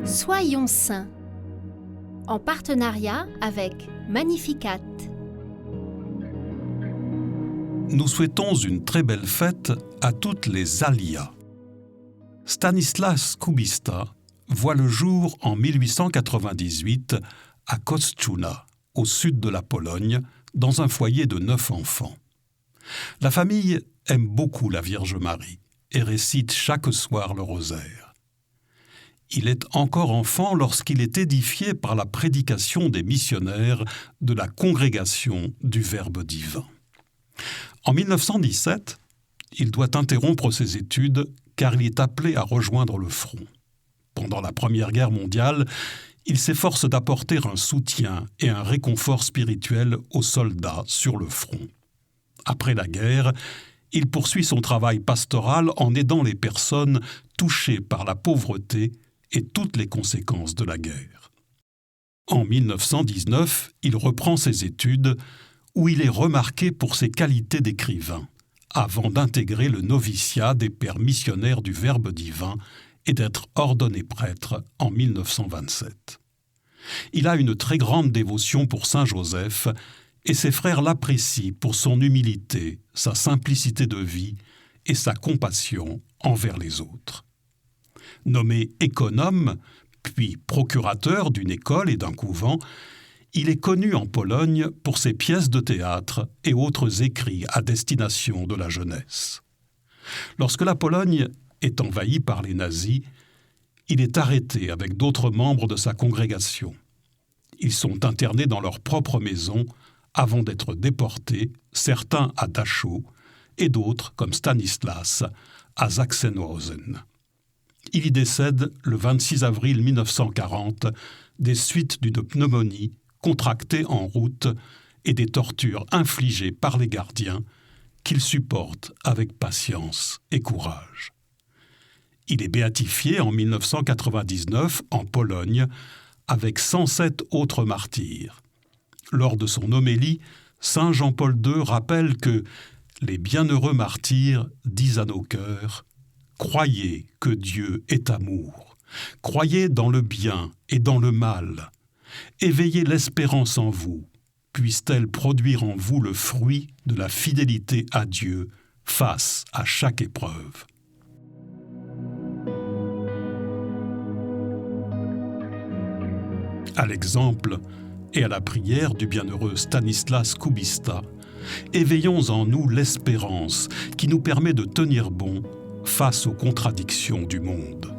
Soyons saints, en partenariat avec Magnificat. Nous souhaitons une très belle fête à toutes les Alias. Stanislas Kubista voit le jour en 1898 à Kostrzyna, au sud de la Pologne, dans un foyer de 9 enfants. La famille aime beaucoup la Vierge Marie et récite chaque soir le rosaire. Il est encore enfant lorsqu'il est édifié par la prédication des missionnaires de la congrégation du Verbe divin. En 1917, il doit interrompre ses études car il est appelé à rejoindre le front. Pendant la Première Guerre mondiale, il s'efforce d'apporter un soutien et un réconfort spirituel aux soldats sur le front. Après la guerre, il poursuit son travail pastoral en aidant les personnes touchées par la pauvreté et toutes les conséquences de la guerre. En 1919, il reprend ses études où il est remarqué pour ses qualités d'écrivain, avant d'intégrer le noviciat des pères missionnaires du Verbe divin et d'être ordonné prêtre en 1927. Il a une très grande dévotion pour Saint Joseph et ses frères l'apprécient pour son humilité, sa simplicité de vie et sa compassion envers les autres. Nommé économe, puis procurateur d'une école et d'un couvent, il est connu en Pologne pour ses pièces de théâtre et autres écrits à destination de la jeunesse. Lorsque la Pologne est envahie par les nazis, il est arrêté avec d'autres membres de sa congrégation. Ils sont internés dans leur propre maison avant d'être déportés, certains à Dachau et d'autres, comme Stanislas, à Sachsenhausen. Il y décède le 26 avril 1940 des suites d'une pneumonie contractée en route et des tortures infligées par les gardiens qu'il supporte avec patience et courage. Il est béatifié en 1999 en Pologne avec 107 autres martyrs. Lors de son homélie, Saint Jean-Paul II rappelle que les bienheureux martyrs disent à nos cœurs « Croyez que Dieu est amour, croyez dans le bien et dans le mal, éveillez l'espérance en vous, puisse-t-elle produire en vous le fruit de la fidélité à Dieu face à chaque épreuve. » À l'exemple et à la prière du bienheureux Stanislas Kubista, éveillons en nous l'espérance qui nous permet de tenir bon face aux contradictions du monde.